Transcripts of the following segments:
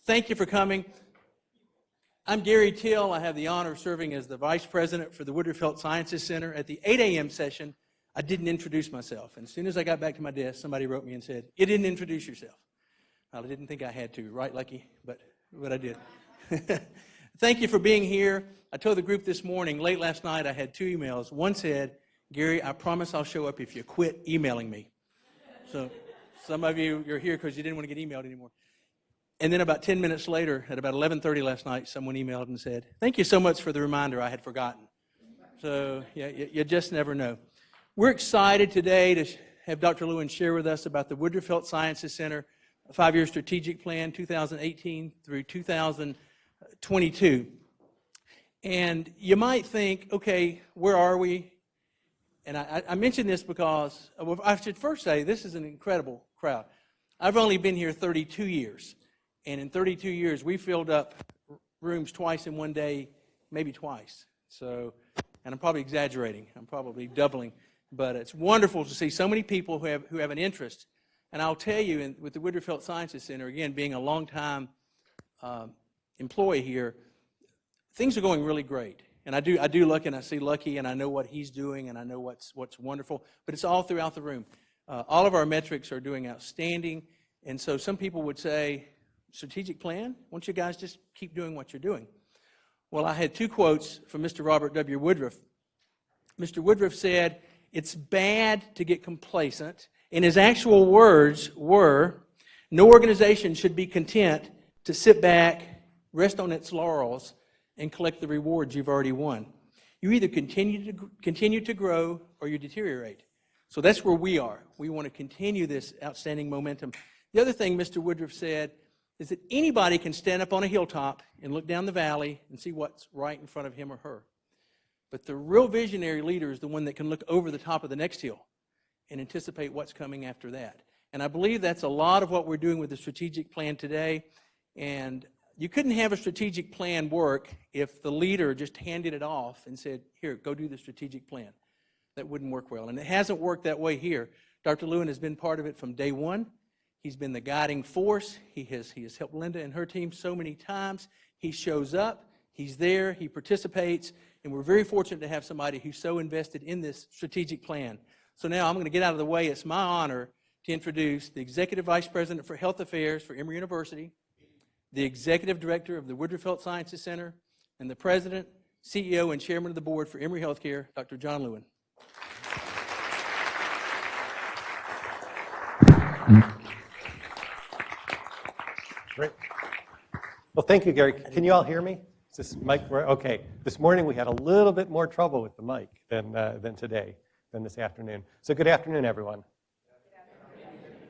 Thank you for coming. I'm Gary Till. I have the honor of serving as the Vice President for the Woodruff Health Sciences Center. At the 8 a.m. session, I didn't introduce myself. And as soon as I got back to my desk, somebody wrote me and said, "You didn't introduce yourself." I didn't think I had to, right, Lucky? But I did. Thank you for being here. I told the group this morning, late last night, I had 2 emails. One said, "Gary, I promise I'll show up if you quit emailing me." So some of you're here because you didn't want to get emailed anymore. And then about 10 minutes later, at about 11:30 last night, someone emailed and said, "Thank you so much for the reminder. I had forgotten." So yeah, you just never know. We're excited today to have Dr. Lewin share with us about the Woodruff Health Sciences Center 5-year strategic plan, 2018 through 2022. And you might think, okay, where are we? And I mention this because, well, I should first say this is an incredible crowd. I've only been here 32 years. And in 32 years, we filled up rooms twice in one day, maybe twice. So, and I'm probably exaggerating. I'm probably doubling. But it's wonderful to see so many people who have an interest. And I'll tell you, with the Woodruff Health Sciences Center, again, being a long-time employee here, things are going really great. And I do look and I see Lucky, and I know what he's doing, and I know what's wonderful. But it's all throughout the room. All of our metrics are doing outstanding. And so some people would say, strategic plan? Why don't you guys just keep doing what you're doing? Well, I had 2 quotes from Mr. Robert W. Woodruff. Mr. Woodruff said, "It's bad to get complacent." And his actual words were, "No organization should be content to sit back, rest on its laurels, and collect the rewards you've already won. You either continue to grow or you deteriorate." So that's where we are. We want to continue this outstanding momentum. The other thing Mr. Woodruff said is that anybody can stand up on a hilltop and look down the valley and see what's right in front of him or her. But the real visionary leader is the one that can look over the top of the next hill and anticipate what's coming after that. And I believe that's a lot of what we're doing with the strategic plan today. And you couldn't have a strategic plan work if the leader just handed it off and said, "Here, go do the strategic plan." That wouldn't work well. And it hasn't worked that way here. Dr. Lewin has been part of it from day one. He's been the guiding force. He has helped Linda and her team so many times. He shows up, he's there, he participates, and we're very fortunate to have somebody who's so invested in this strategic plan. So now I'm going to get out of the way. It's my honor to introduce the Executive Vice President for Health Affairs for Emory University, the Executive Director of the Woodruff Health Sciences Center, and the President, CEO, and Chairman of the Board for Emory Healthcare, Dr. John Lewin. Great. Well, thank you, Gary. Can you all hear me? Is this mic? Okay. This morning we had a little bit more trouble with the mic than this afternoon. So good afternoon, everyone.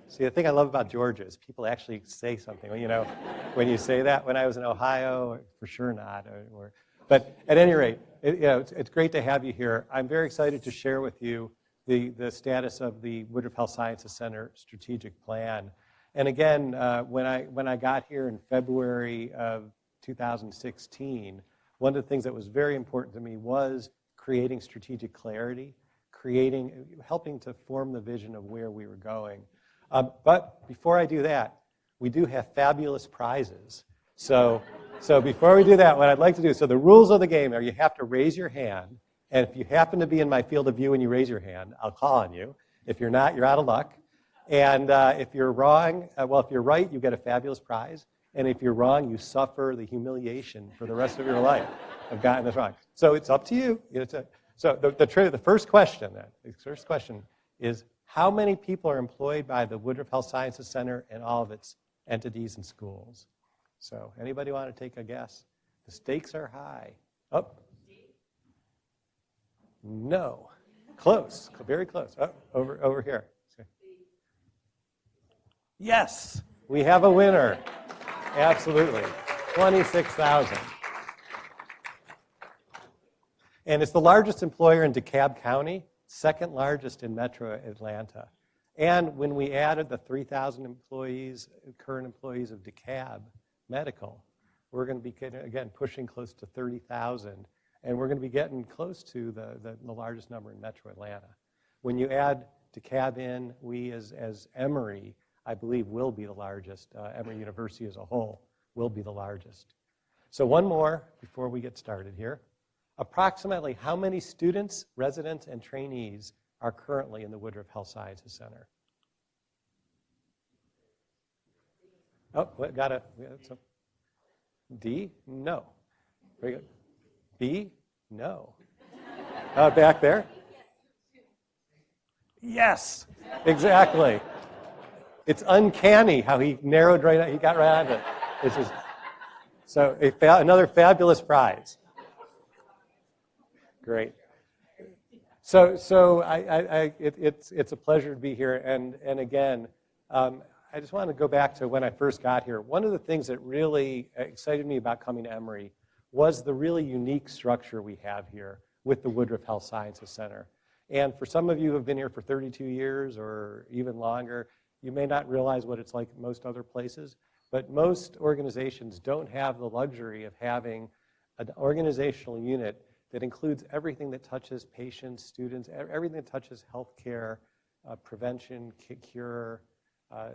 See, the thing I love about Georgia is people actually say something. You know, when you say that. When I was in Ohio, for sure not. But at any rate, it's great to have you here. I'm very excited to share with you the status of the Woodruff Health Sciences Center strategic plan. And again, when I got here in February of 2016, one of the things that was very important to me was creating strategic clarity, helping to form the vision of where we were going. But before I do that, we do have fabulous prizes. So before we do that, what I'd like to do, so the rules of the game are you have to raise your hand, and if you happen to be in my field of view and you raise your hand, I'll call on you. If you're not, you're out of luck. And if you're wrong, if you're right, you get a fabulous prize. And if you're wrong, you suffer the humiliation for the rest of your life of gotten this wrong. So it's up to you. So the first question is, how many people are employed by the Woodruff Health Sciences Center and all of its entities and schools? So anybody want to take a guess? The stakes are high. Oh. No. Close. Very close. Oh, over here. Yes, we have a winner. Absolutely. 26,000. And it's the largest employer in DeKalb County, second largest in Metro Atlanta. And when we added the 3,000 employees, current employees of DeKalb Medical, we're going to be, again, pushing close to 30,000. And we're going to be getting close to the largest number in Metro Atlanta. When you add DeKalb in, we as Emory, I believe, will be the largest, Emory University as a whole, will be the largest. So one more before we get started here. Approximately how many students, residents, and trainees are currently in the Woodruff Health Sciences Center? Oh, D? No. Very good. B? No. Back there? Yes, exactly. It's uncanny how he narrowed right out. He got right onto it. This is so another fabulous prize. Great. So it's a pleasure to be here. And again, I just want to go back to when I first got here. One of the things that really excited me about coming to Emory was the really unique structure we have here with the Woodruff Health Sciences Center. And for some of you who have been here for 32 years or even longer, you may not realize what it's like at most other places, but most organizations don't have the luxury of having an organizational unit that includes everything that touches patients, students, everything that touches healthcare, prevention, cure.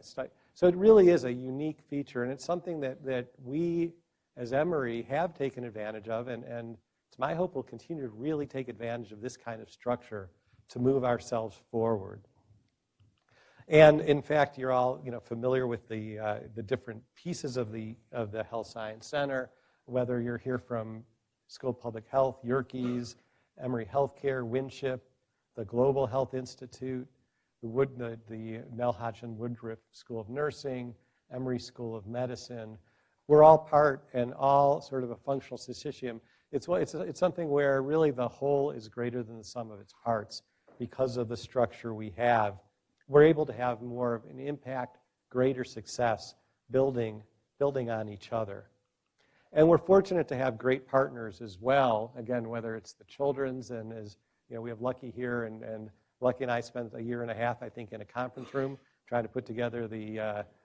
So it really is a unique feature, and it's something that we as Emory have taken advantage of, and it's my hope we'll continue to really take advantage of this kind of structure to move ourselves forward. And in fact, you're all familiar with the different pieces of the Health Science Center, whether you're here from School of Public Health, Yerkes, Emory Healthcare, Winship, the Global Health Institute, the Mel Hodgson Woodruff School of Nursing, Emory School of Medicine. We're all part and all sort of a functional system. It's something where really the whole is greater than the sum of its parts because of the structure we have. We're able to have more of an impact, greater success, building on each other. And we're fortunate to have great partners as well. Again, whether it's the children's, and as we have Lucky here, and Lucky and I spent a year and a half, I think, in a conference room trying to put together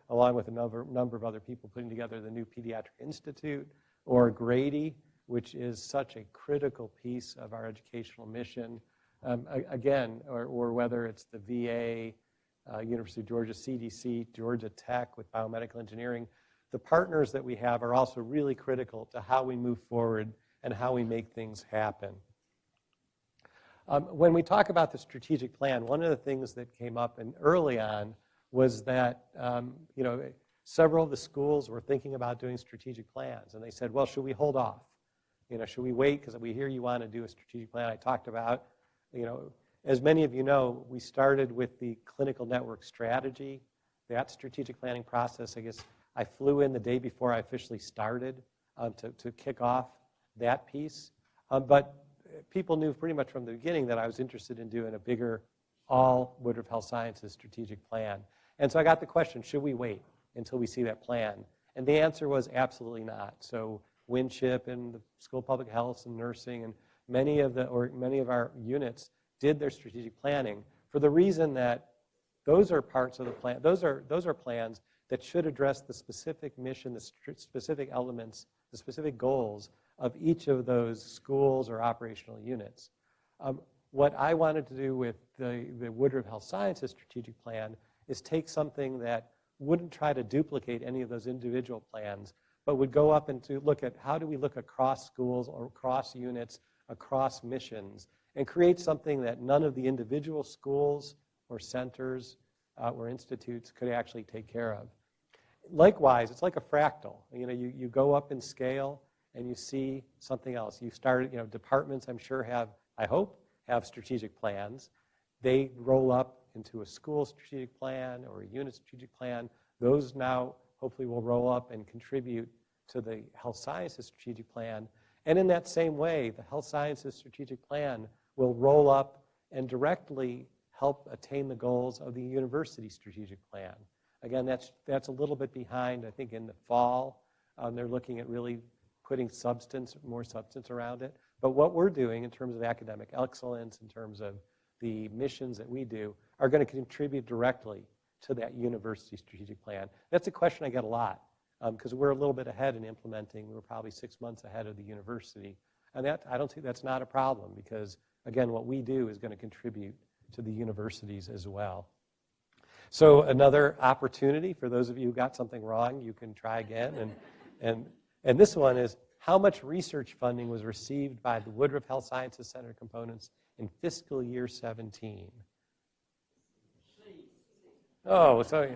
along with a number of other people, putting together the new Pediatric Institute, or Grady, which is such a critical piece of our educational mission. Or whether it's the VA, University of Georgia, CDC, Georgia Tech with biomedical engineering, the partners that we have are also really critical to how we move forward and how we make things happen. When we talk about the strategic plan, one of the things that came up early on was that several of the schools were thinking about doing strategic plans, and they said, well, should we hold off? Should we wait because we hear you want to do a strategic plan? I talked about, as many of you know, we started with the clinical network strategy, that strategic planning process. I guess I flew in the day before I officially started to kick off that piece. But people knew pretty much from the beginning that I was interested in doing a bigger all Woodruff Health Sciences strategic plan. And so I got the question, should we wait until we see that plan? And the answer was absolutely not. So Winship and the School of Public Health and Nursing and many of our units did their strategic planning for the reason that those are parts of the plan. Those are plans that should address the specific mission, the specific elements, the specific goals of each of those schools or operational units. What I wanted to do with the Woodruff Health Sciences strategic plan is take something that wouldn't try to duplicate any of those individual plans, but would go up and to look at how do we look across schools or across units, across missions, and create something that none of the individual schools or centers or institutes could actually take care of. Likewise, it's like a fractal. You go up in scale and you see something else. You start, departments I'm sure I hope, have strategic plans. They roll up into a school strategic plan or a unit strategic plan. Those now hopefully will roll up and contribute to the health sciences strategic plan. And in that same way, the health sciences strategic plan will roll up and directly help attain the goals of the university strategic plan. Again, that's a little bit behind. I think in the fall, they're looking at really putting more substance around it. But what we're doing in terms of academic excellence, in terms of the missions that we do, are going to contribute directly to that university strategic plan. That's a question I get a lot because we're a little bit ahead in implementing. We're probably 6 months ahead of the university. And I don't think that's not a problem because, again, what we do is going to contribute to the universities as well. So another opportunity for those of you who got something wrong, you can try again And this one is, how much research funding was received by the Woodruff Health Sciences Center components in fiscal year 17? Oh, sorry.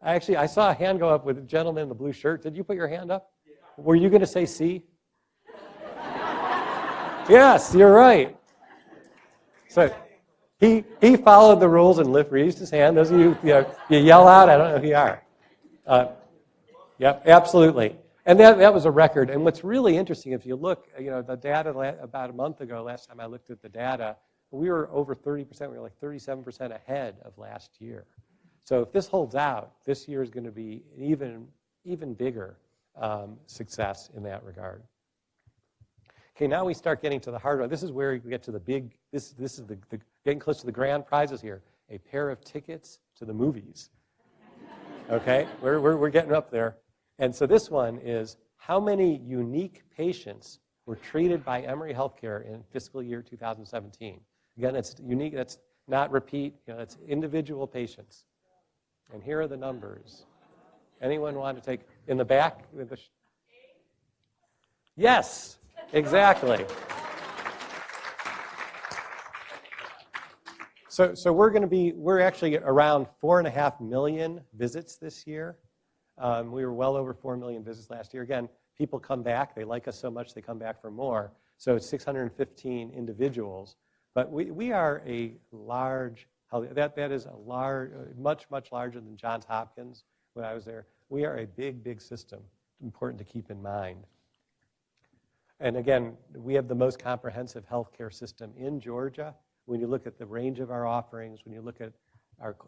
Actually, I saw a hand go up with a gentleman in the blue shirt. Did you put your hand up? Were you going to say C? Yes, you're right. So he followed the rules and raised his hand. Those of you, you yell out, I don't know who you are. Yep, absolutely. And that was a record. And what's really interesting, if you look, the data about a month ago, last time I looked at the data, we were over 30%. We were like 37% ahead of last year. So if this holds out, this year is going to be an even bigger success in that regard. Okay, now we start getting to the hard one. This is where we get to the big, this is the getting close to the grand prizes here. A pair of tickets to the movies. Okay, we're getting up there. And so this one is, how many unique patients were treated by Emory Healthcare in fiscal year 2017? Again, it's unique, that's not repeat, it's individual patients. And here are the numbers. Anyone want to take, in the back? Yes, exactly. So we're actually around 4.5 million visits this year. We were well over 4 million visits last year. Again, people come back. They like us so much they come back for more. So it's 615 individuals. But we are a large, that is a large, much larger than Johns Hopkins when I was there. We are a big system, important to keep in mind. And again, we have the most comprehensive healthcare system in Georgia. When you look at the range of our offerings, when you look at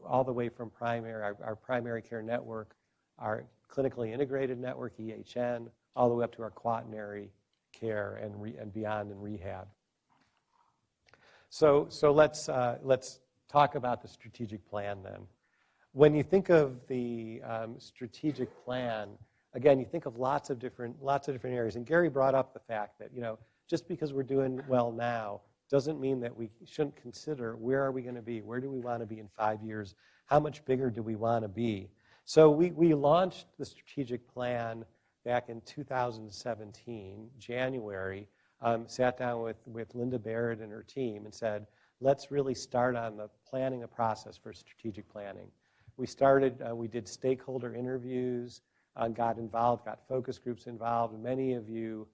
all the way from our primary care network, our clinically integrated network, EHN, all the way up to our quaternary care and beyond in rehab. So let's talk about the strategic plan then. When you think of the strategic plan, again, you think of lots of different areas. And Gary brought up the fact that just because we're doing well now doesn't mean that we shouldn't consider where are we going to be, where do we want to be in 5 years, how much bigger do we want to be. So we launched the strategic plan back in 2017, January, sat down with Linda Barrett and her team and said, let's really start on the planning a process for strategic planning. We started, we did stakeholder interviews, got involved, got focus groups involved. Many of you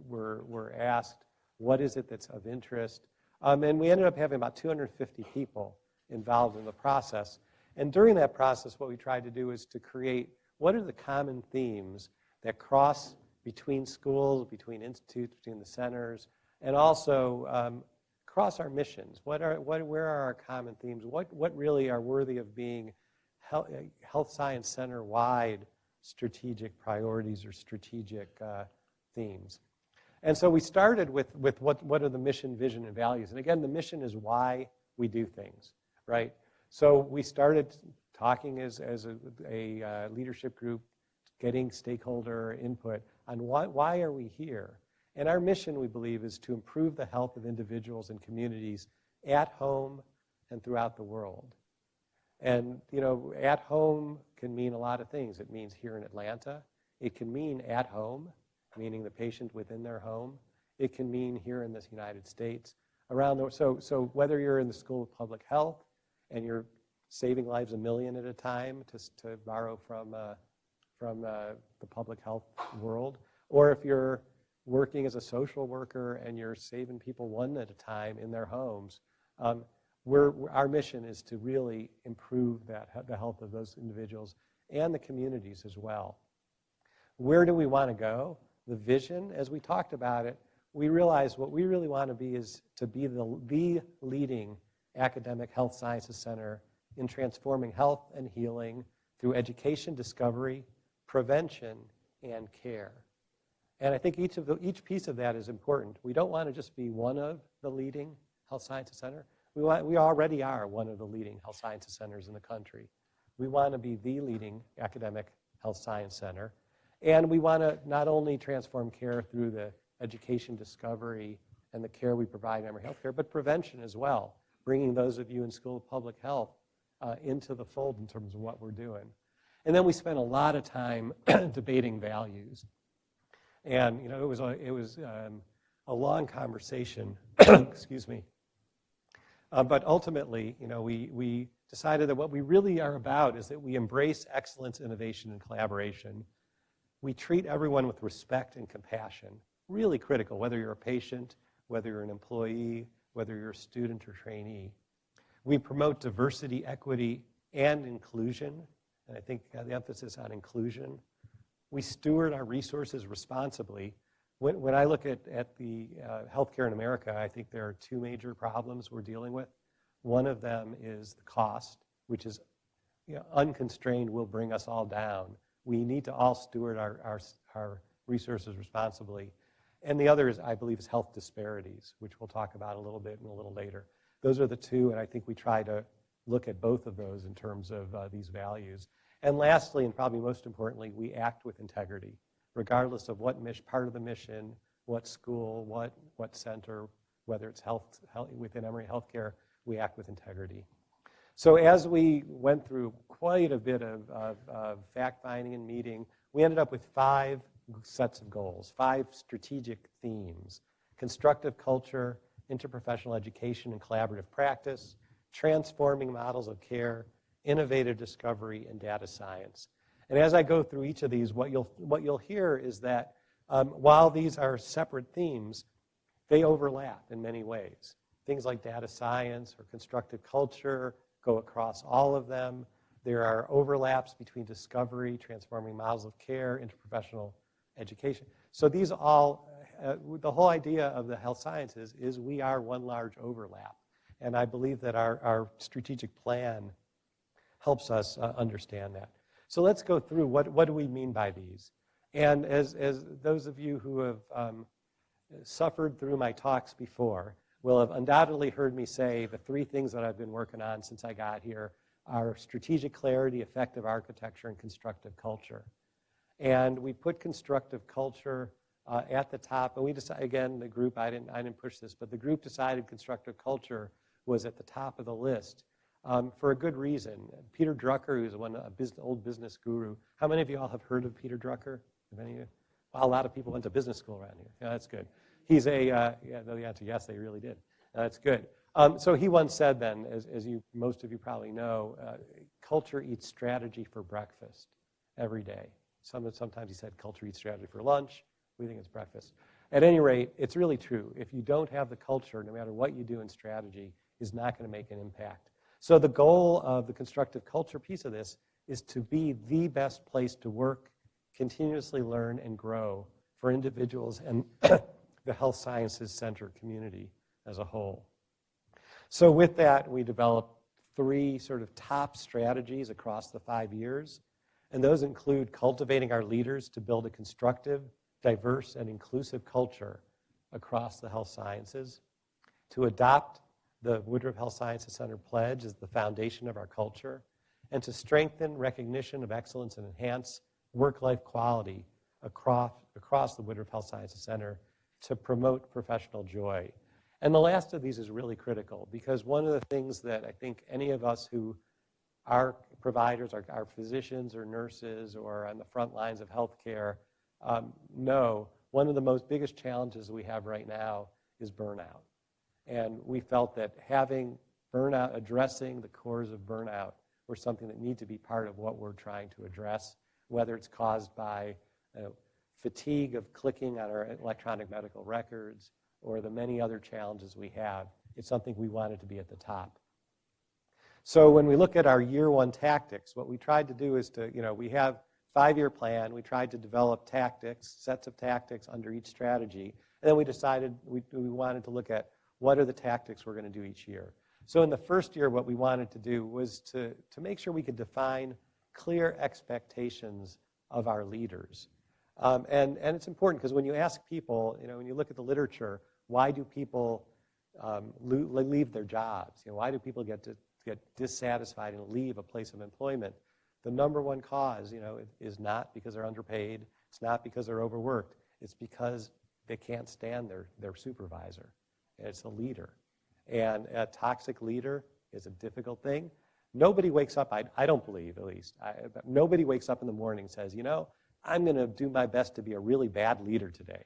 were asked, what is it that's of interest? And we ended up having about 250 people involved in the process. And during that process, what we tried to do is to create what are the common themes that cross between schools, between institutes, between the centers, and also cross our missions. Where are our common themes? What really are worthy of being health science center-wide strategic priorities or strategic themes? And so we started with what are the mission, vision, and values. And again, the mission is why we do things, right? So we started talking as a leadership group, getting stakeholder input on why are we here. And our mission, we believe, is to improve the health of individuals and communities at home and throughout the world. And, at home can mean a lot of things. It means here in Atlanta. It can mean at home, meaning the patient within their home. It can mean here in the United States. So whether you're in the School of Public Health and you're saving lives a million at a time, to borrow from the public health world, or if you're working as a social worker and you're saving people one at a time in their homes, our mission is to really improve the health of those individuals and the communities as well. Where do we want to go? The vision, as we talked about it, we realized what we really want to be is to be the leading academic health sciences center in transforming health and healing through education, discovery, prevention, and care. And I think each piece of that is important. We don't want to just be one of the leading health sciences center. We already are one of the leading health sciences centers in the country. We want to be the leading academic health science center. And we want to not only transform care through the education, discovery, and the care we provide in Emory Healthcare, but prevention as well, bringing those of you in School of Public Health into the fold in terms of what we're doing. And then we spent a lot of time debating values. And, you know, it was a long conversation, excuse me. But ultimately, you know, we decided that what we really are about is that we embrace excellence, innovation, and collaboration. We treat everyone with respect and compassion, really critical, whether you're a patient, whether you're an employee, whether you're a student or trainee. We promote diversity, equity, and inclusion, and I think the emphasis on inclusion. We steward our resources responsibly. When I look at the healthcare in America, I think there are two major problems we're dealing with. One of them is the cost, which is, you know, unconstrained will bring us all down. We need to all steward our resources responsibly. And the other is, I believe, is health disparities, which we'll talk about a little bit and a little later. Those are the two, and I think we try to look at both of those in terms of these values. And lastly, and probably most importantly, we act with integrity, regardless of what part of the mission, what school, what center, whether it's health within Emory Healthcare, we act with integrity. So as we went through quite a bit of fact-finding and meeting, we ended up with 5 sets of goals, 5 strategic themes: constructive culture, interprofessional education and collaborative practice, transforming models of care, innovative discovery, and data science. And as I go through each of these, what you'll hear is that while these are separate themes, they overlap in many ways. Things like data science or constructive culture go across all of them. There are overlaps between discovery, transforming models of care, interprofessional education. So these all, the whole idea of the health sciences is we are one large overlap. And I believe that our strategic plan helps us understand that. So let's go through what do we mean by these. And as those of you who have suffered through my talks before will have undoubtedly heard me say the 3 things that I've been working on since I got here are strategic clarity, effective architecture, and constructive culture. And we put constructive culture at the top, and we decided, again, the group, I didn't push this, but the group decided constructive culture was at the top of the list for a good reason. Peter Drucker, who's old business guru. How many of you all have heard of Peter Drucker? Have any of you? Well, a lot of people went to business school around here. Yeah, that's good. He's the answer, yes, they really did. That's good. So he once said then, as most of you probably know, culture eats strategy for breakfast every day. Sometimes he said culture eats strategy for lunch. We think it's breakfast. At any rate, it's really true. If you don't have the culture, no matter what you do in strategy, is not going to make an impact. So the goal of the constructive culture piece of this is to be the best place to work, continuously learn and grow for individuals and the health sciences center community as a whole. So with that, we developed 3 sort of top strategies across the 5 years. And those include cultivating our leaders to build a constructive, diverse, and inclusive culture across the health sciences, to adopt the Woodruff Health Sciences Center pledge as the foundation of our culture, and to strengthen recognition of excellence and enhance work-life quality across the Woodruff Health Sciences Center to promote professional joy. And the last of these is really critical, because one of the things that I think any of us who are providers, our physicians or nurses or on the front lines of healthcare know, one of the most biggest challenges we have right now is burnout. And we felt that having burnout, addressing the cause of burnout, were something that need to be part of what we're trying to address, whether it's caused by fatigue of clicking on our electronic medical records or the many other challenges we have. It's something we wanted to be at the top. So when we look at our year 1 tactics, what we tried to do is we have 5-year plan. We tried to develop tactics, sets of tactics under each strategy. And then we decided we wanted to look at what are the tactics we're going to do each year. So in the first year, what we wanted to do was to make sure we could define clear expectations of our leaders. And it's important because when you ask people, when you look at the literature, why do people leave their jobs? Why do people get dissatisfied and leave a place of employment? The number one cause, is not because they're underpaid. It's not because they're overworked. It's because they can't stand their supervisor. It's a leader. And a toxic leader is a difficult thing. Nobody wakes up, I don't believe at least, nobody wakes up in the morning and says, I'm going to do my best to be a really bad leader today.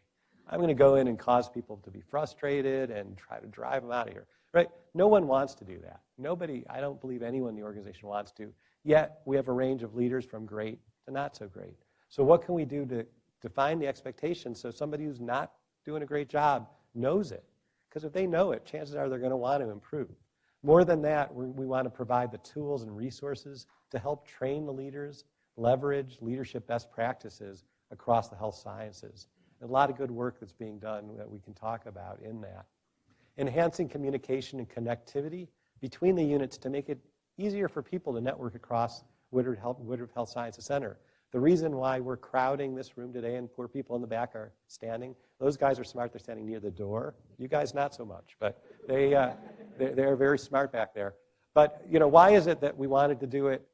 I'm going to go in and cause people to be frustrated and try to drive them out of here, right? No one wants to do that. Nobody, I don't believe anyone in the organization wants to. Yet, we have a range of leaders from great to not so great. So what can we do to define the expectations so somebody who's not doing a great job knows it? Because if they know it, chances are they're going to want to improve. More than that, we want to provide the tools and resources to help train the leaders, leverage leadership best practices across the health sciences. A lot of good work that's being done that we can talk about in that. Enhancing communication and connectivity between the units to make it easier for people to network across Woodruff Health Sciences Center. The reason why we're crowding this room today and poor people in the back are standing, those guys are smart, they're standing near the door. You guys not so much, but they're very smart back there. But why is it that we wanted to do it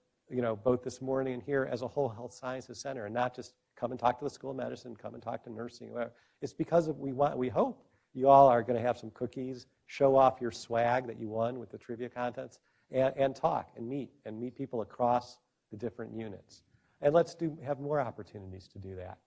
both this morning and here as a whole health sciences center and not just come and talk to the School of Medicine, come and talk to nursing, whatever. It's because we hope you all are going to have some cookies, show off your swag that you won with the trivia contests, and talk and meet people across the different units. And let's have more opportunities to do that.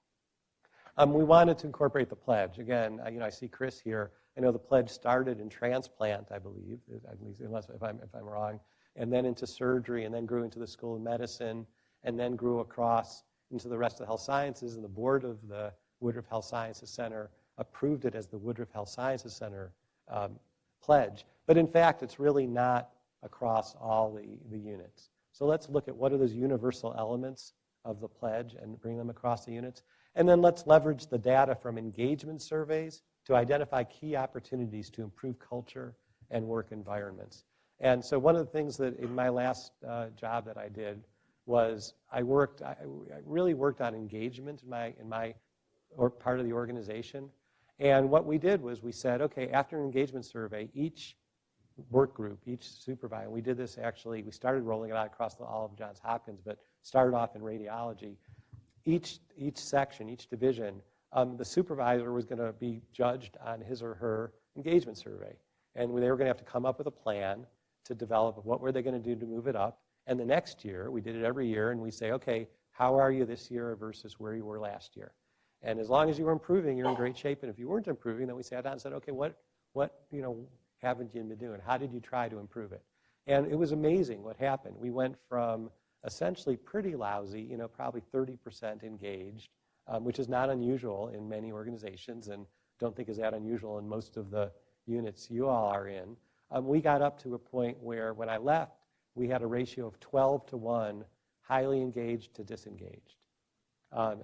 We wanted to incorporate the pledge. Again, I see Chris here. I know the pledge started in transplant, I believe, at least unless if I'm wrong, and then into surgery, and then grew into the School of Medicine, and then grew across into the rest of the health sciences. And the board of the Woodruff Health Sciences Center approved it as the Woodruff Health Sciences Center pledge. But in fact, it's really not across all the units. So let's look at what are those universal elements of the pledge and bring them across the units. And then let's leverage the data from engagement surveys to identify key opportunities to improve culture and work environments. And so one of the things that in my last job that I did was I really worked on engagement in my part of the organization. And what we did was we said, okay, after an engagement survey, each work group, each supervisor, we did this actually, we started rolling it out across all of Johns Hopkins, but started off in radiology. Each section, each division, the supervisor was going to be judged on his or her engagement survey. And they were going to have to come up with a plan to develop what were they going to do to move it up. And the next year, we did it every year, and we say, okay, how are you this year versus where you were last year? And as long as you were improving, you're in great shape. And if you weren't improving, then we sat down and said, okay, what haven't you been doing? How did you try to improve it? And it was amazing what happened. We went from essentially pretty lousy, probably 30% engaged, which is not unusual in many organizations, and don't think is that unusual in most of the units you all are in. We got up to a point where when I left, we had a ratio of 12-1, highly engaged to disengaged,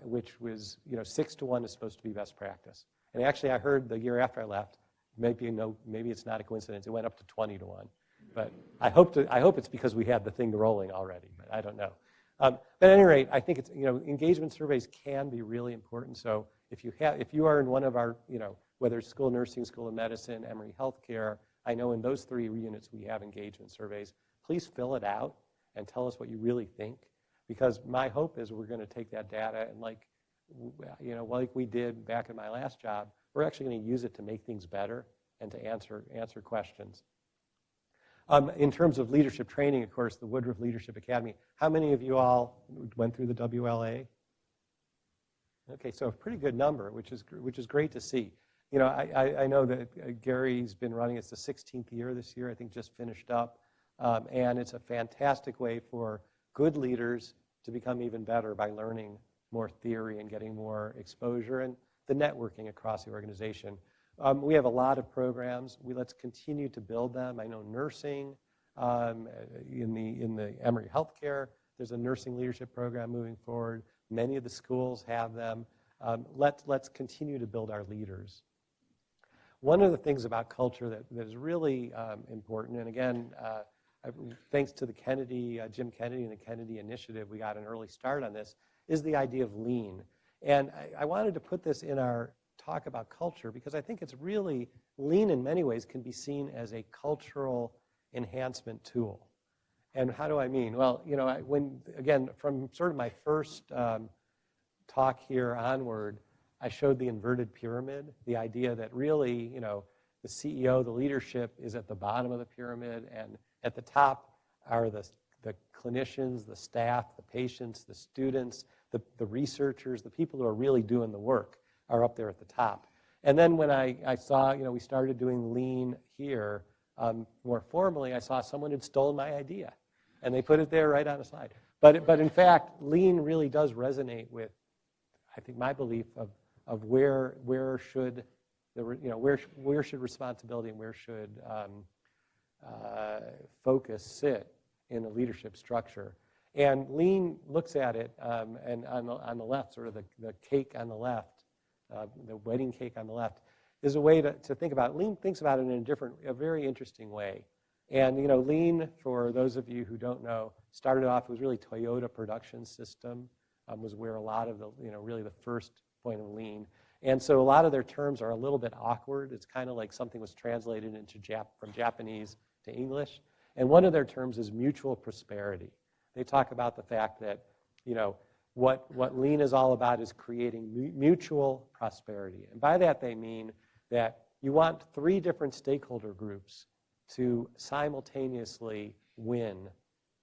which was, 6-1 is supposed to be best practice. And actually, I heard the year after I left, maybe it's not a coincidence, it went up to 20-1. But I hope it's because we had the thing rolling already, but I don't know. But at any rate, I think it's, engagement surveys can be really important. So if you are in one of our, whether it's School of Nursing, School of Medicine, Emory Healthcare, I know in those 3 units we have engagement surveys. Please fill it out and tell us what you really think, because my hope is we're going to take that data and like we did back in my last job, we're actually going to use it to make things better and to answer questions. In terms of leadership training, of course, the Woodruff Leadership Academy. How many of you all went through the WLA? Okay, so a pretty good number, which is great to see. I know that Gary's been running, it's the 16th year this year, I think just finished up. And it's a fantastic way for good leaders to become even better by learning more theory and getting more exposure and the networking across the organization. We have a lot of programs. Let's continue to build them. I know nursing, in the Emory Healthcare, there's a nursing leadership program moving forward. Many of the schools have them. Let's continue to build our leaders. One of the things about culture that is really important, and again, thanks to the Jim Kennedy and the Kennedy Initiative, we got an early start on this, is the idea of lean. And I wanted to put this in our talk about culture because I think it's really, lean in many ways can be seen as a cultural enhancement tool. And how do I mean? Well, again, from sort of my first talk here onward, I showed the inverted pyramid, the idea that really, the CEO, the leadership is at the bottom of the pyramid, and at the top are the the clinicians, the staff, the patients, the students, the researchers, the people who are really doing the work are up there at the top. And then when I saw, we started doing lean here more formally, I saw someone had stolen my idea. And they put it there right on the slide. But in fact, lean really does resonate with, I think, my belief of where should where should responsibility and where should focus sit in a leadership structure. And lean looks at it, and on the left, sort of the cake on the left, the wedding cake on the left, is a way to think about it. Lean thinks about it in a very interesting way. And lean, for those of you who don't know, started off, it was really Toyota Production System, was where a lot of the, really the first point of lean. And so a lot of their terms are a little bit awkward. It's kind of like something was translated into from Japanese to English. And one of their terms is mutual prosperity. They talk about the fact that, what lean is all about is creating mutual prosperity. And by that they mean that you want 3 different stakeholder groups to simultaneously win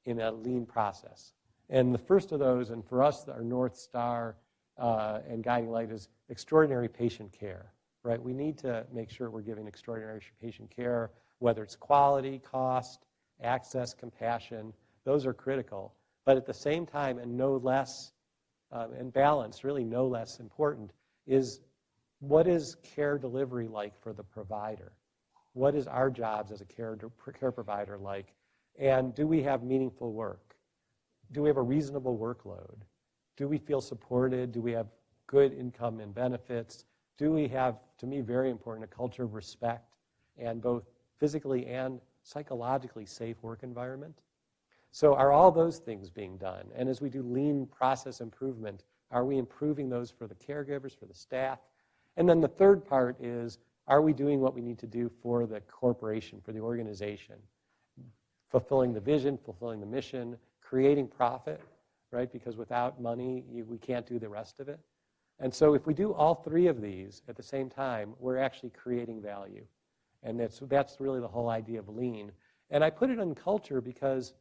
in a lean process. And the first of those, and for us, our North Star and guiding light is extraordinary patient care, right? We need to make sure we're giving extraordinary patient care, whether it's quality, cost, access, compassion. Those are critical. But at the same time, and no less, and balance, really no less important, is what is care delivery like for the provider? What is our jobs as a care provider like? And do we have meaningful work? Do we have a reasonable workload? Do we feel supported? Do we have good income and benefits? Do we have, to me, very important, a culture of respect and both physically and psychologically safe work environment? So are all those things being done? And as we do lean process improvement, are we improving those for the caregivers, for the staff? And then the third part is, are we doing what we need to do for the corporation, for the organization? Fulfilling the vision, fulfilling the mission, creating profit, right? Because without money, we can't do the rest of it. And so if we do all 3 of these at the same time, we're actually creating value. And that's really the whole idea of lean. And I put it in culture because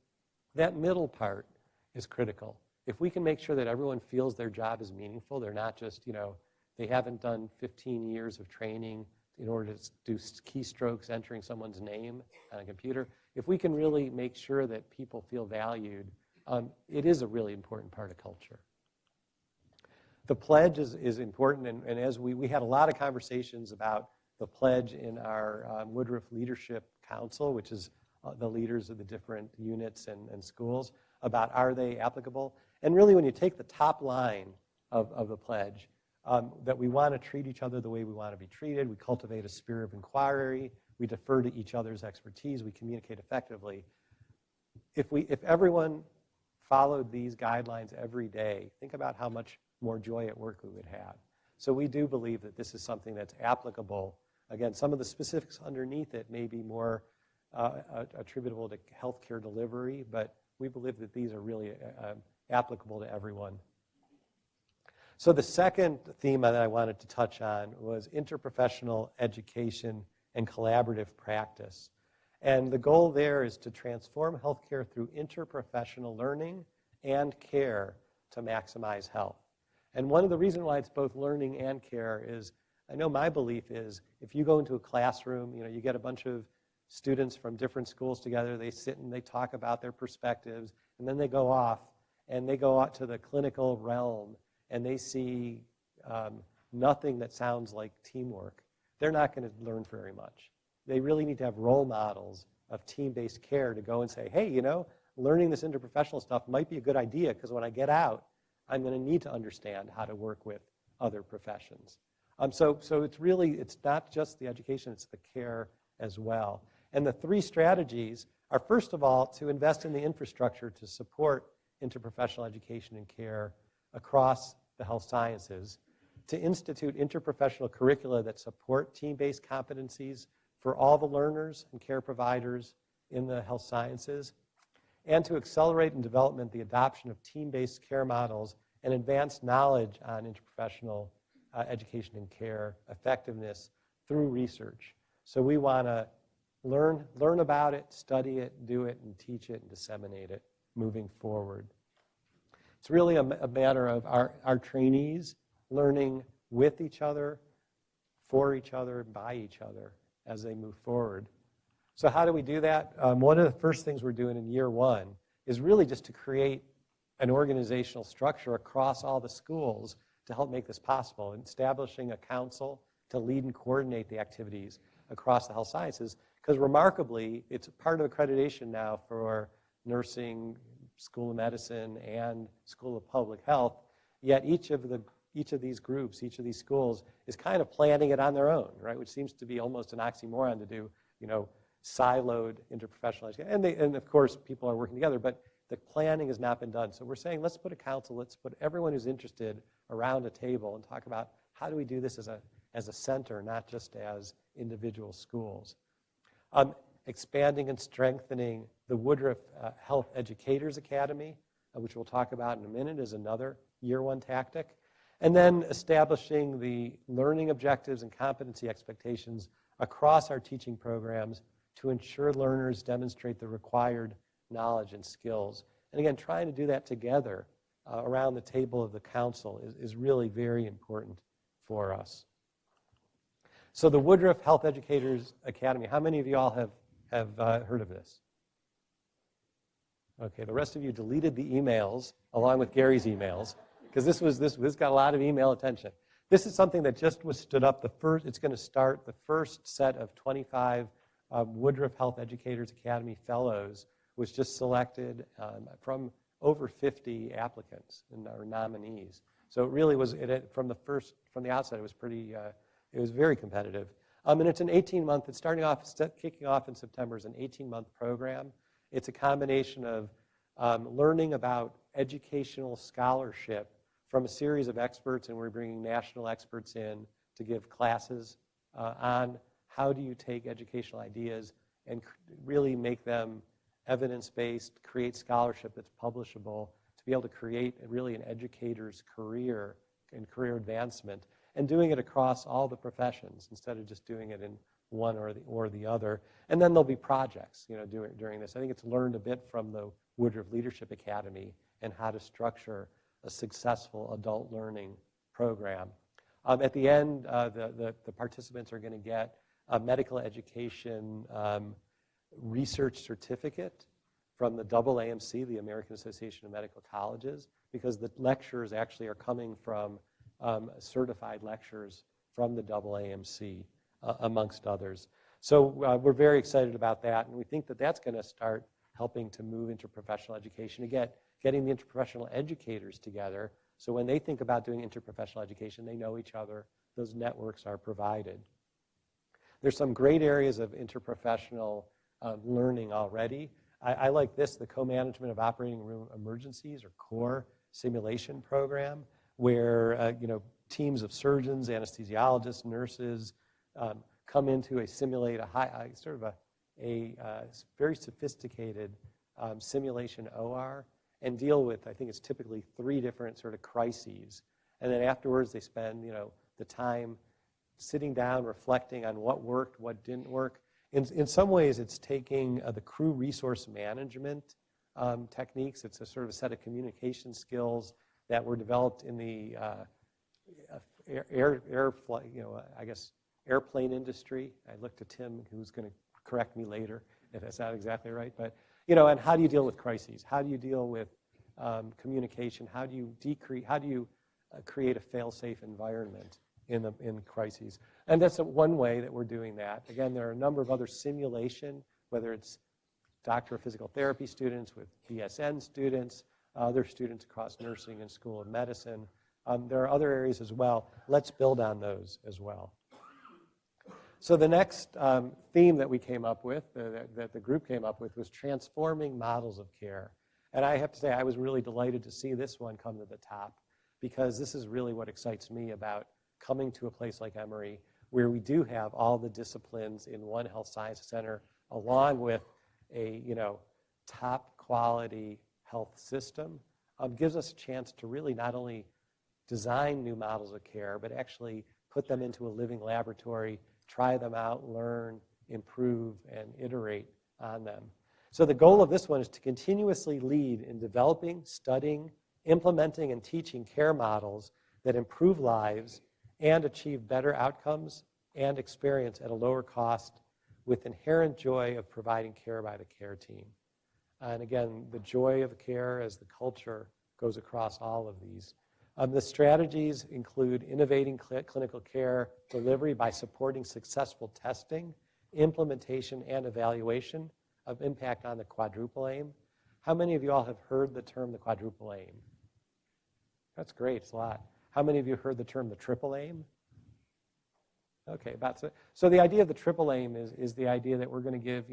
that middle part is critical. If we can make sure that everyone feels their job is meaningful, they're not just, they haven't done 15 years of training in order to do keystrokes entering someone's name on a computer. If we can really make sure that people feel valued, it is a really important part of culture. The pledge is important, and as we had a lot of conversations about the pledge in our Woodruff Leadership Council, which is the leaders of the different units and schools, about are they applicable. And really when you take the top line of the pledge, that we want to treat each other the way we want to be treated, we cultivate a spirit of inquiry, we defer to each other's expertise, we communicate effectively. If everyone followed these guidelines every day, think about how much more joy at work we would have. So we do believe that this is something that's applicable. Again, some of the specifics underneath it may be more attributable to healthcare delivery, but we believe that these are really applicable to everyone. So the second theme that I wanted to touch on was interprofessional education and collaborative practice. And the goal there is to transform healthcare through interprofessional learning and care to maximize health. And one of the reasons why it's both learning and care is, I know my belief is, if you go into a classroom, you get a bunch of students from different schools together, they sit and they talk about their perspectives, and then they go off, and they go out to the clinical realm, and they see nothing that sounds like teamwork. They're not going to learn very much. They really need to have role models of team-based care to go and say, hey, learning this interprofessional stuff might be a good idea, because when I get out, I'm going to need to understand how to work with other professions. So it's not just the education, it's the care as well. And the 3 strategies are, first of all, to invest in the infrastructure to support interprofessional education and care across the health sciences, to institute interprofessional curricula that support team-based competencies for all the learners and care providers in the health sciences, and to accelerate in development the adoption of team-based care models and advance knowledge on interprofessional education and care effectiveness through research. So we want to learn about it, study it, do it, and teach it, and disseminate it. moving forward. It's really a matter of our trainees learning with each other, for each other, by each other as they move forward. So how do we do that? One of the first things we're doing in year one is really just to create an organizational structure across all the schools to help make this possible, and establishing a council to lead and coordinate the activities across the health sciences, because remarkably, it's part of accreditation now for nursing, School of Medicine, and School of Public Health, yet each of these groups, each of these schools is kind of planning it on their own, right? Which seems to be almost an oxymoron to do, siloed interprofessional education. And of course, people are working together, but the planning has not been done. So we're saying, let's put a council, let's put everyone who's interested around a table and talk about how do we do this as a center, not just as individual schools. Expanding and strengthening the Woodruff Health Educators Academy, which we'll talk about in a minute, is another year one tactic. And then establishing the learning objectives and competency expectations across our teaching programs to ensure learners demonstrate the required knowledge and skills. And again, trying to do that together around the table of the council is really very important for us. So the Woodruff Health Educators Academy, how many of you all have heard of this? Okay, the rest of you deleted the emails along with Gary's emails, because this got a lot of email attention. This is something that just was stood up. It's going to start the first set of 25 Woodruff Health Educators Academy Fellows was just selected from over 50 applicants or nominees. So it really was, from the outset, it was pretty, it was very competitive. And it's an 18-month, kicking off in September is an 18-month program. It's a combination of learning about educational scholarship from a series of experts, and we're bringing national experts in to give classes on how do you take educational ideas and really make them evidence-based, create scholarship that's publishable, to be able to create really an educator's career and career advancement, and doing it across all the professions instead of just doing it in one or the other. And then there'll be projects, during this. I think it's learned a bit from the Woodruff Leadership Academy and how to structure a successful adult learning program. At the end, the participants are going to get a medical education research certificate from the AAMC, the American Association of Medical Colleges, because the lecturers actually are coming from certified lecturers from the AAMC, amongst others. So we're very excited about that, and we think that that's going to start helping to move interprofessional education. Again, getting the interprofessional educators together, so when they think about doing interprofessional education, they know each other. Those networks are provided. There's some great areas of interprofessional learning already. I like this, the Co-Management of Operating Room Emergencies, or CORE simulation program, where teams of surgeons, anesthesiologists, nurses come in to simulate a very sophisticated simulation OR and deal with, I think it's typically 3 different sort of crises. And then afterwards they spend the time sitting down, reflecting on what worked, what didn't work. In some ways, it's taking the crew resource management techniques. It's a sort of a set of communication skills that were developed in the airplane industry. I looked to Tim, who's going to correct me later if that's not exactly right. But and how do you deal with crises? How do you deal with communication? How do you create a fail-safe environment in crises? And that's one way that we're doing that. Again, there are a number of other simulation, whether it's Doctor of Physical Therapy students with BSN students, other students across nursing and School of Medicine. There are other areas as well. Let's build on those as well. So the next theme that we came up with, that the group came up with, was transforming models of care. And I have to say, I was really delighted to see this one come to the top, because this is really what excites me about coming to a place like Emory, where we do have all the disciplines in one health science center, along with a top quality health system. Gives us a chance to really not only design new models of care, but actually put them into a living laboratory, try them out, learn, improve, and iterate on them. So the goal of this one is to continuously lead in developing, studying, implementing, and teaching care models that improve lives and achieve better outcomes and experience at a lower cost with inherent joy of providing care by the care team. And again, the joy of care as the culture goes across all of these. The strategies include innovating clinical care delivery by supporting successful testing, implementation, and evaluation of impact on the quadruple aim. How many of you all have heard the term the quadruple aim? That's great, it's a lot. How many of you heard the term the triple aim? Okay, so the idea of the triple aim is the idea that we're going to give,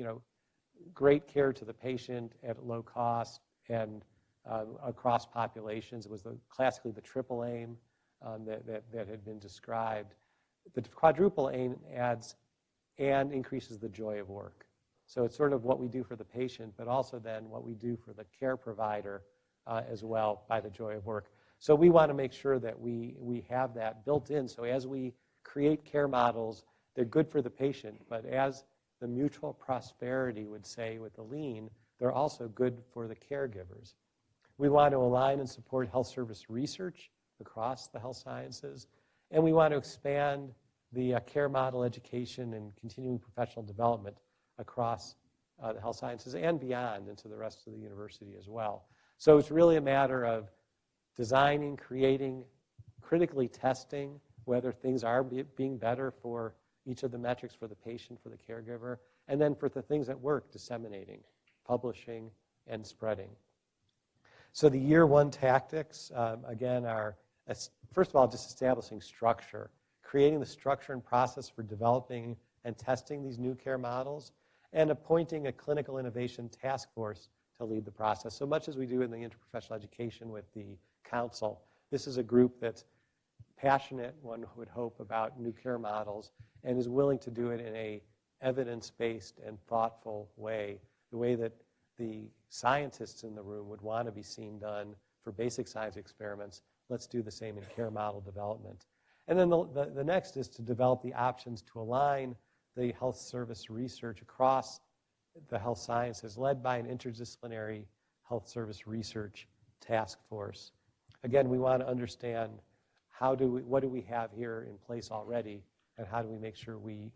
great care to the patient at low cost and across populations. It was classically the triple aim that had been described. The quadruple aim adds and increases the joy of work. So it's sort of what we do for the patient, but also then what we do for the care provider as well by the joy of work. So we want to make sure that we have that built in. So as we create care models, they're good for the patient, but as the mutual prosperity would say with the lean, they're also good for the caregivers. We want to align and support health service research across the health sciences, and we want to expand the care model education and continuing professional development across the health sciences and beyond into the rest of the university as well. So it's really a matter of designing, creating, critically testing whether things are being better for each of the metrics for the patient, for the caregiver, and then for the things that work, disseminating, publishing, and spreading. So the year one tactics, again, are, first of all, just establishing structure, creating the structure and process for developing and testing these new care models, and appointing a clinical innovation task force to lead the process. So much as we do in the interprofessional education with the council, this is a group that's passionate, one would hope, about new care models and is willing to do it in a evidence-based and thoughtful way, the way that the scientists in the room would want to be seen done for basic science experiments. Let's do the same in care model development. And then the next is to develop the options to align the health service research across the health sciences, led by an interdisciplinary health service research task force. Again, we want to understand what do we have here in place already, and how do we make sure we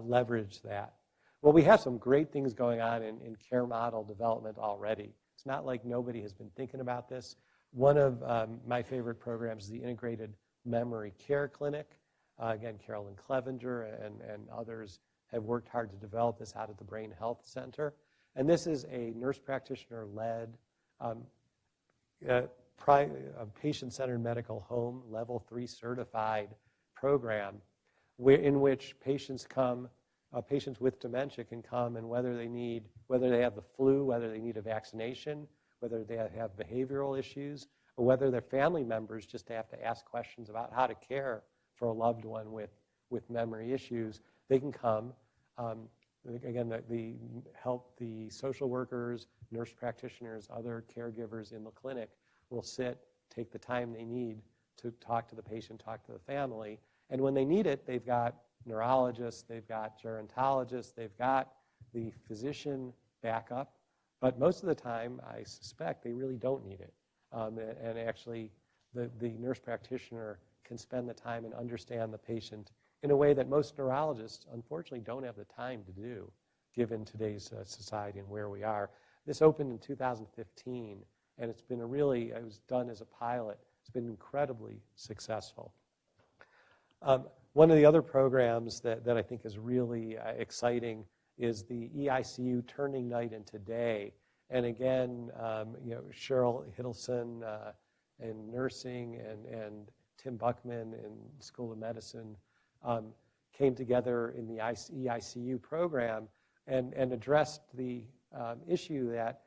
leverage that? Well, we have some great things going on in care model development already. It's not like nobody has been thinking about this. One of my favorite programs is the Integrated Memory Care Clinic. Again, Carolyn Clevenger and others have worked hard to develop this out at the Brain Health Center. And this is a nurse practitioner-led patient-centered medical home, level 3 certified program in which patients with dementia can come, and whether they have the flu, whether they need a vaccination, whether they have behavioral issues, or whether their family members just have to ask questions about how to care for a loved one with memory issues, they can come. Again, the social workers, nurse practitioners, other caregivers in the clinic will sit, take the time they need to talk to the patient, talk to the family, and when they need it, they've got neurologists, they've got gerontologists, they've got the physician backup, but most of the time, I suspect, they really don't need it. And actually, the nurse practitioner can spend the time and understand the patient in a way that most neurologists, unfortunately, don't have the time to do, given today's society and where we are. This opened in 2015, and it was done as a pilot. It's been incredibly successful. One of the other programs that I think is really exciting is the EICU Turning Night into Day. And again, Cheryl Hiddleston in nursing and Tim Buckman in School of Medicine came together in the EICU program and addressed the issue that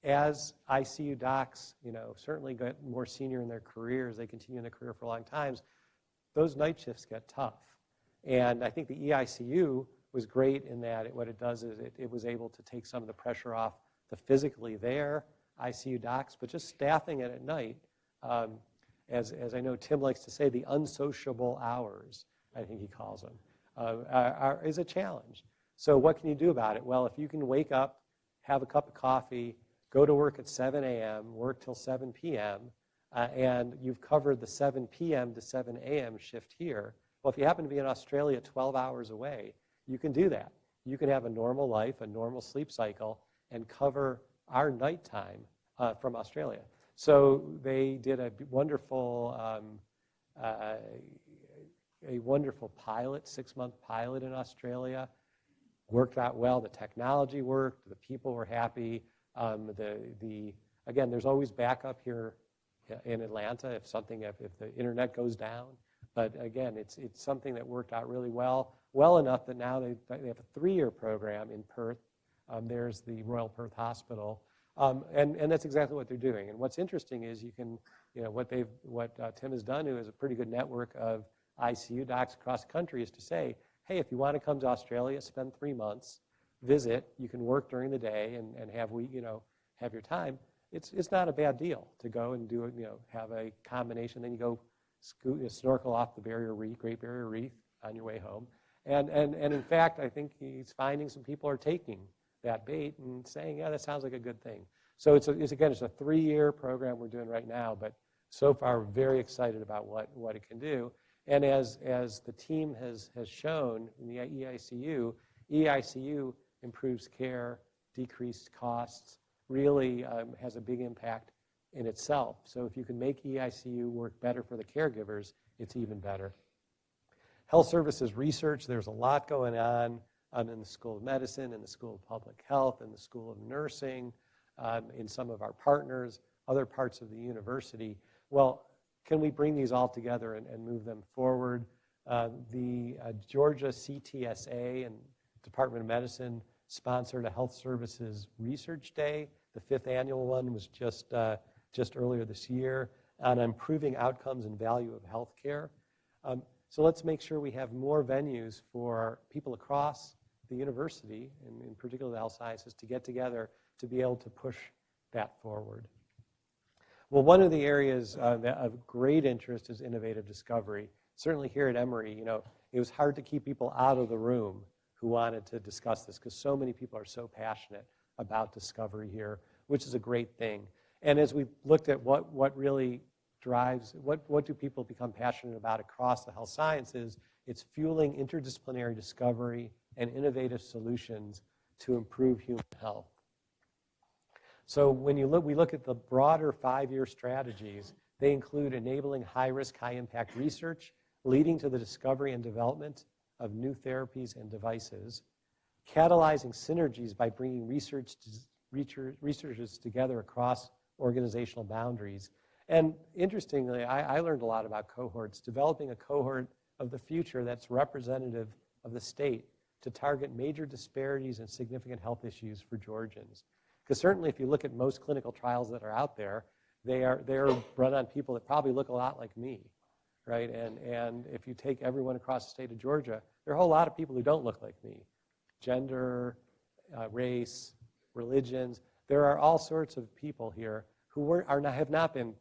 as ICU docs, certainly get more senior in their careers, they continue in their career for long times, those night shifts get tough. And I think the EICU was great in that what it does is it was able to take some of the pressure off the physically there ICU docs, but just staffing it at night, as I know Tim likes to say, the unsociable hours, I think he calls them, is a challenge. So what can you do about it? Well, if you can wake up, have a cup of coffee, go to work at 7 a.m., work till 7 p.m., and you've covered the 7 p.m. to 7 a.m. shift here. Well, if you happen to be in Australia 12 hours away, you can do that. You can have a normal life, a normal sleep cycle, and cover our nighttime from Australia. So they did a wonderful pilot, 6-month pilot in Australia. Worked out well. The technology worked. The people were happy. Again, there's always backup here in Atlanta if the internet goes down. But again, it's something that worked out really well enough that now they have a 3-year program in Perth. There's the Royal Perth Hospital, and that's exactly what they're doing. And what's interesting is what Tim has done, who is a pretty good network of ICU docs across the country, is to say, hey, if you want to come to Australia, spend 3 months, visit. You can work during the day and have your time. It's not a bad deal to go and do it. Have a combination. Then you go snorkel off the Great Barrier Reef on your way home. And in fact, I think he's finding some people are taking that bait and saying, yeah, that sounds like a good thing. So it's a 3-year program we're doing right now, but so far we're very excited about what it can do. And as the team has shown in the EICU improves care, decreased costs, really has a big impact in itself. So if you can make EICU work better for the caregivers, it's even better. Health services research, there's a lot going on in the School of Medicine, in the School of Public Health, in the School of Nursing, in some of our partners, other parts of the university. Well, can we bring these all together and move them forward? The Georgia CTSA and Department of Medicine sponsored a Health Services Research Day. The 5th annual one was just earlier this year on improving outcomes and value of healthcare. So let's make sure we have more venues for people across the university, and in particular the health sciences, to get together to be able to push that forward. Well, one of the areas of great interest is innovative discovery. Certainly here at Emory, it was hard to keep people out of the room who wanted to discuss this because so many people are so passionate about discovery here, which is a great thing. And as we looked at what really drives, what do people become passionate about across the health sciences, it's fueling interdisciplinary discovery and innovative solutions to improve human health. So when we look at the broader 5-year strategies, they include enabling high-risk, high-impact research, leading to the discovery and development of new therapies and devices, catalyzing synergies by bringing researchers together across organizational boundaries. And interestingly, I learned a lot about cohorts, developing a cohort of the future that's representative of the state to target major disparities and significant health issues for Georgians. Because certainly if you look at most clinical trials that are out there, they're run on people that probably look a lot like me, right? And if you take everyone across the state of Georgia, there are a whole lot of people who don't look like me. Gender, race, religions. There are all sorts of people here who have not been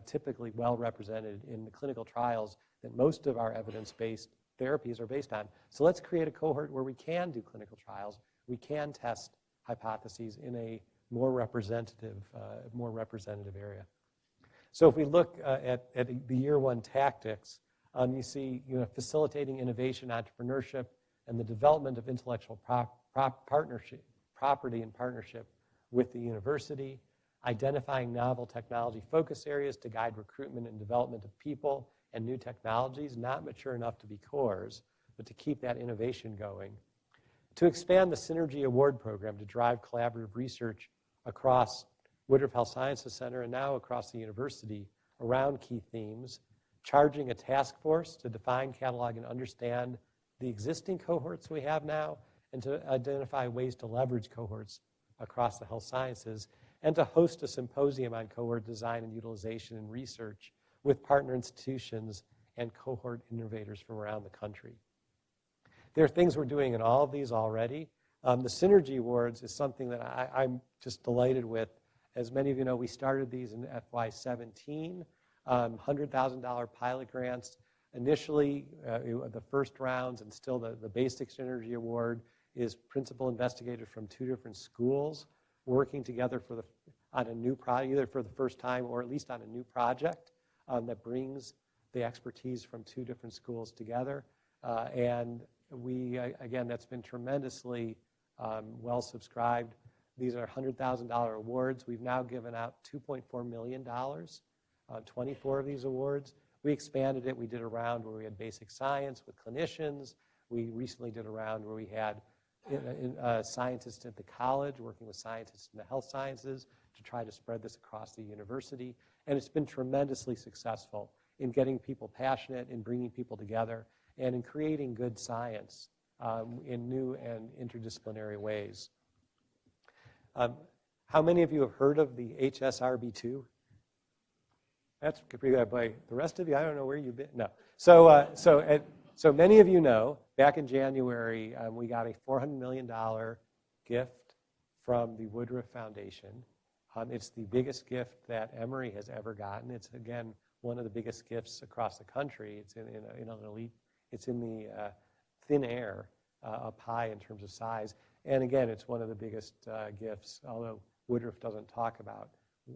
typically well represented in the clinical trials that most of our evidence-based therapies are based on. So let's create a cohort where we can do clinical trials. We can test hypotheses in a more representative area. So if we look at the year 1 tactics, you see facilitating innovation, entrepreneurship, and the development of intellectual property in partnership with the university, identifying novel technology focus areas to guide recruitment and development of people and new technologies, not mature enough to be cores, but to keep that innovation going. To expand the Synergy Award Program to drive collaborative research across Woodruff Health Sciences Center and now across the university around key themes, charging a task force to define, catalog, and understand the existing cohorts we have now, and to identify ways to leverage cohorts across the health sciences, and to host a symposium on cohort design and utilization and research with partner institutions and cohort innovators from around the country. There are things we're doing in all of these already. The Synergy Awards is something that I'm just delighted with. As many of you know, we started these in FY17, $100,000 pilot grants. Initially, the first rounds and still the basic Synergy Award is principal investigators from 2 different schools working together on a new project, either for the first time or at least on a new project that brings the expertise from 2 different schools together. And again, that's been tremendously well subscribed. These are $100,000 awards. We've now given out $2.4 million, 24 of these awards. We expanded it. We did a round where we had basic science with clinicians. We recently did a round where we had scientists at the college working with scientists in the health sciences to try to spread this across the university. And it's been tremendously successful in getting people passionate, in bringing people together, and in creating good science in new and interdisciplinary ways. How many of you have heard of the HSRB2? That's pretty good. By the rest of you, I don't know where you've been. No. So many of you know, back in January, we got a $400 million gift from the Woodruff Foundation. It's the biggest gift that Emory has ever gotten. It's, again, one of the biggest gifts across the country. It's in an elite, it's in the thin air up high in terms of size. And again, it's one of the biggest gifts, although Woodruff doesn't talk about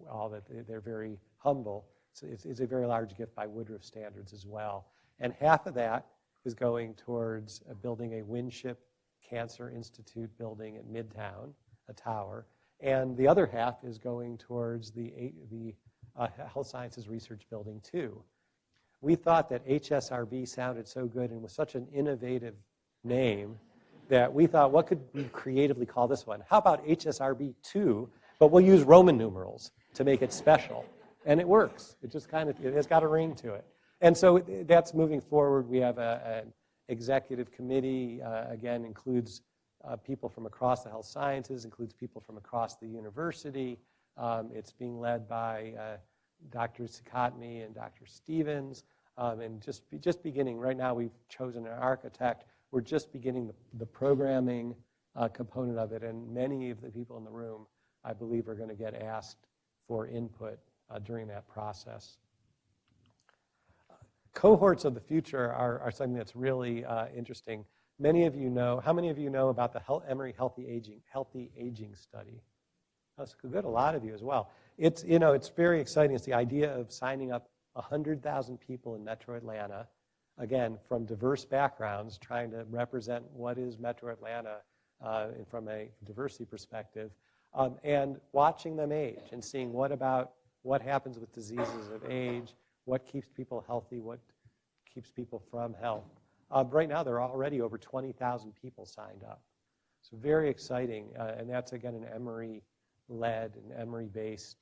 all that. They're very humble. So it's a very large gift by Woodruff standards as well. And half of that is going towards building a Winship Cancer Institute building at Midtown, a tower. And the other half is going towards the Health Sciences Research Building too. We thought that HSRB sounded so good and was such an innovative name that we thought, what could we creatively call this one? How about HSRB2, but we'll use Roman numerals to make it special. And it works. It just it has got a ring to it. And so that's moving forward. We have an executive committee, again, includes people from across the health sciences, includes people from across the university. It's being led by Dr. Sikatmi and Dr. Stevens. And just beginning, right now we've chosen an architect. We're just beginning the programming component of it. And many of the people in the room, I believe, are going to get asked for input during that process. Cohorts of the future are something that's really interesting. Many of you know, how many of you know about the Emory Healthy Aging Study? That's good, a lot of you as well. It's very exciting. It's the idea of signing up 100,000 people in Metro Atlanta, again, from diverse backgrounds, trying to represent what is Metro Atlanta from a diversity perspective, and watching them age and seeing what happens with diseases of age, what keeps people healthy, what keeps people from health. Right now, there are already over 20,000 people signed up. So very exciting, and that's, again, an Emory-led and Emory-based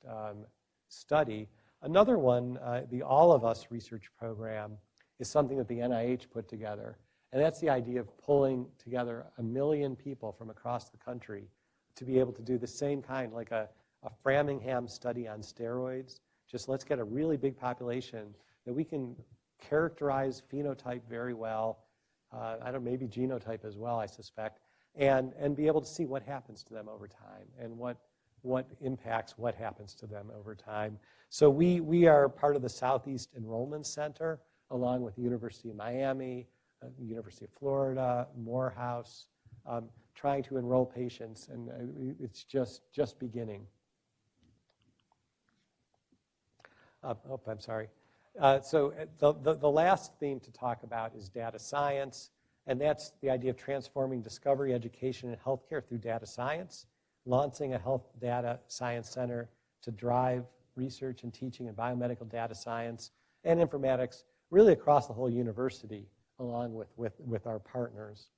study. Another one, the All of Us research program, is something that the NIH put together, and that's the idea of pulling together 1 million people from across the country to be able to do the same kind, like a Framingham study on steroids. Just let's get a really big population that we can characterize phenotype very well, maybe genotype as well, I suspect, and be able to see what happens to them over time and what impacts what happens to them over time. So we are part of the Southeast Enrollment Center, along with the University of Miami, University of Florida, Morehouse, trying to enroll patients, and it's just beginning. I'm sorry. So the last theme to talk about is data science, and that's the idea of transforming discovery, education, and healthcare through data science, launching a health data science center to drive research and teaching in biomedical data science and informatics, really across the whole university, along with our partners.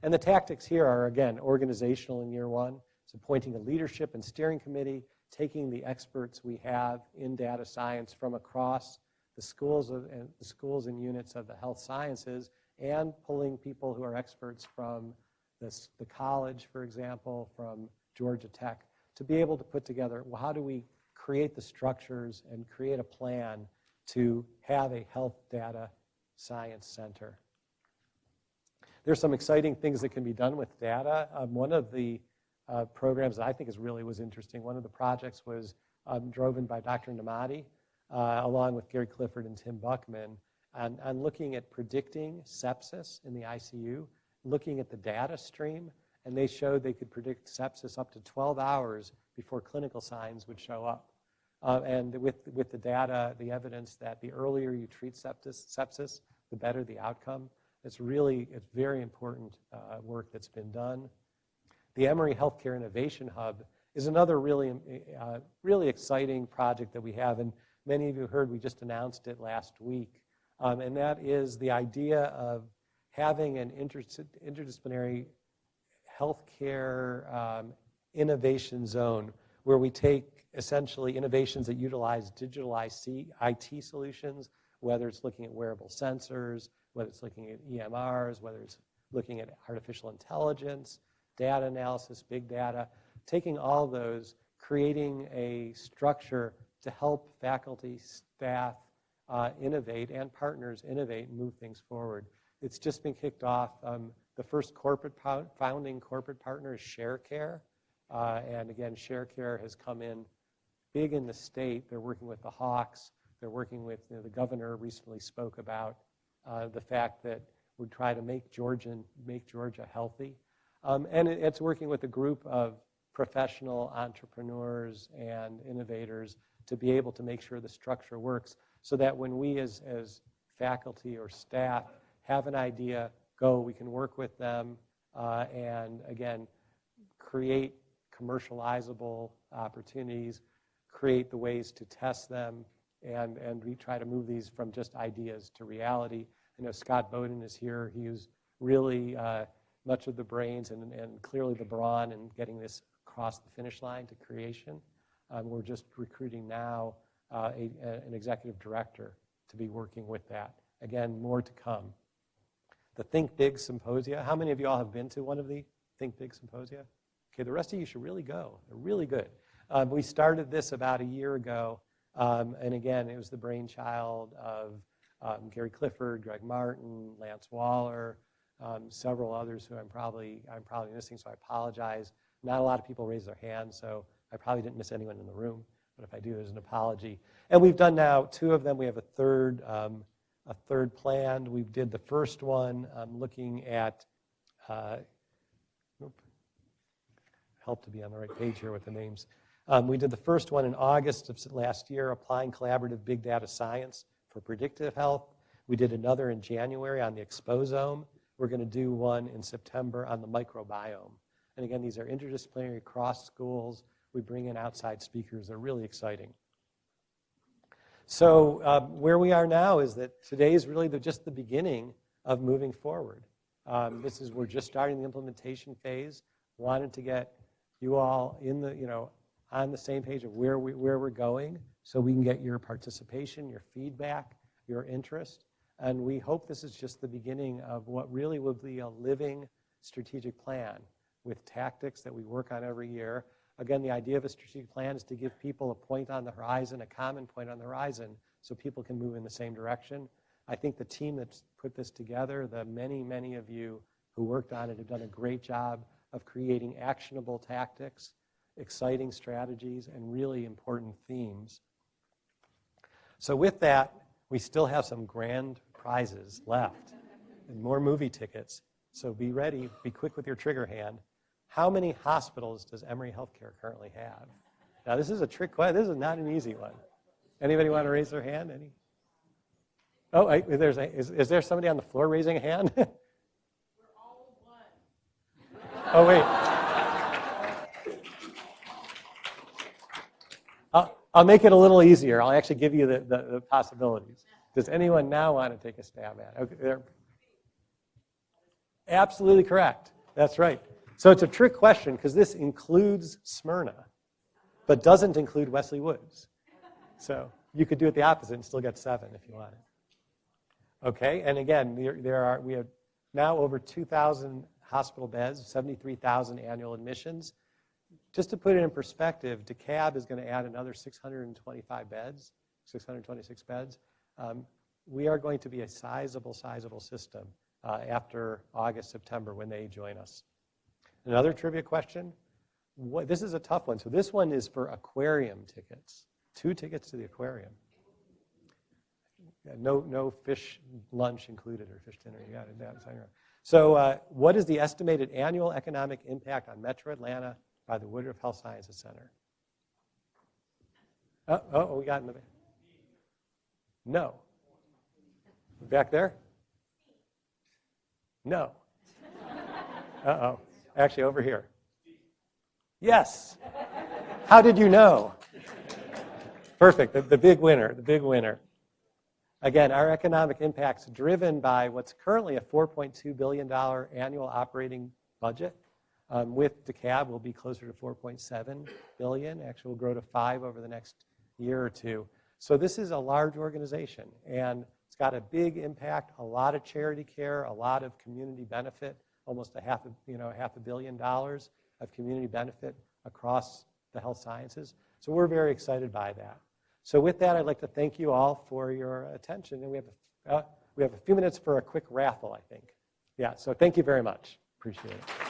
And the tactics here are, again, organizational in year one. It's appointing a leadership and steering committee, taking the experts we have in data science from across the schools and units of the health sciences, and pulling people who are experts from the college, for example, from Georgia Tech, to be able to put together, well, how do we create the structures and create a plan to have a health data science center. There's some exciting things that can be done with data. One of the programs that I think was interesting, one of the projects was driven by Dr. Namadi, along with Gary Clifford and Tim Buckman, on looking at predicting sepsis in the ICU looking at the data stream, and they showed they could predict sepsis up to 12 hours before clinical signs would show up. And with the data, the evidence that the earlier you treat sepsis, the better the outcome. It's very important work that's been done. The Emory Healthcare Innovation Hub is another really exciting project that we have, and many of you heard we just announced it last week. And that is the idea of having an interdisciplinary healthcare innovation zone where we take essentially innovations that utilize digital IT solutions, whether it's looking at wearable sensors, whether it's looking at EMRs, whether it's looking at artificial intelligence, data analysis, big data, taking all those, creating a structure to help faculty, staff innovate and partners innovate and move things forward. It's just been kicked off. The first founding corporate partner is ShareCare. And again, ShareCare has come in big in the state. They're working with the Hawks. They're working with, the governor recently spoke about the fact that we try to make Georgia healthy. And it's working with a group of professional entrepreneurs and innovators to be able to make sure the structure works so that when we as faculty or staff have an idea, we can work with them and again, create commercializable opportunities, create the ways to test them, and we try to move these from just ideas to reality. I know Scott Bowden is here. He was really much of the brains and clearly the brawn in getting this across the finish line to creation. We're just recruiting now an executive director to be working with that. Again, more to come. The Think Big Symposia. How many of you all have been to one of the Think Big Symposia? Okay, the rest of you should really go. They're really good. We started this about a year ago, and again, it was the brainchild of Gary Clifford, Greg Martin, Lance Waller, several others who I'm probably missing, so I apologize. Not a lot of people raised their hands, so I probably didn't miss anyone in the room, but if I do, there's an apology. And we've done now 2 of them. We have a third planned. We did the first one looking at, help to be on the right page here with the names. We did the first one in August of last year, applying collaborative big data science for predictive health. We did another in January on the exposome. We're going to do one in September on the microbiome. And again, these are interdisciplinary across schools. We bring in outside speakers. They're really exciting. So where we are now is that today is really just the beginning of moving forward. We're just starting the implementation phase. Wanted to get you all in the, on the same page of where we're going so we can get your participation, your feedback, your interest. And we hope this is just the beginning of what really will be a living strategic plan with tactics that we work on every year. Again, the idea of a strategic plan is to give people a point on the horizon, a common point on the horizon, so people can move in the same direction. I think the team that's put this together, the many, many of you who worked on it have done a great job of creating actionable tactics, exciting strategies, and really important themes. So with that, we still have some grand prizes left and more movie tickets. So be ready, be quick with your trigger hand. How many hospitals does Emory Healthcare currently have? Now, this is a trick question. This is not an easy one. Anybody want to raise their hand? Any? Oh, is there somebody on the floor raising a hand? We're all one. Oh, wait. I'll make it a little easier. I'll actually give you the possibilities. Does anyone now want to take a stab at it? Okay, there. Absolutely correct. That's right. So it's a trick question because this includes Smyrna, but doesn't include Wesley Woods. So you could do it the opposite and still get 7 if you wanted. Okay, and again, we have now over 2,000 hospital beds, 73,000 annual admissions. Just to put it in perspective, DeKalb is going to add another 625 beds, 626 beds. We are going to be a sizable system after August, September when they join us. Another trivia question. This is a tough one. So this one is for aquarium tickets. 2 tickets to the aquarium. No fish lunch included or fish dinner. You got it. So what is the estimated annual economic impact on Metro Atlanta by the Woodruff Health Sciences Center? We got in the... No. Back there? No. Actually, over here. Yes. How did you know? Perfect. The big winner, the big winner. Again, our economic impact's driven by what's currently a $4.2 billion annual operating budget. With DeKalb, we'll be closer to $4.7 billion. Actually, we'll grow to $5 billion over the next year or two. So this is a large organization, and it's got a big impact, a lot of charity care, a lot of community benefit, almost $500 million of community benefit across the health sciences. So we're very excited by that. So with that, I'd like to thank you all for your attention. And we have a few minutes for a quick raffle, I think. Yeah, so thank you very much. Appreciate it.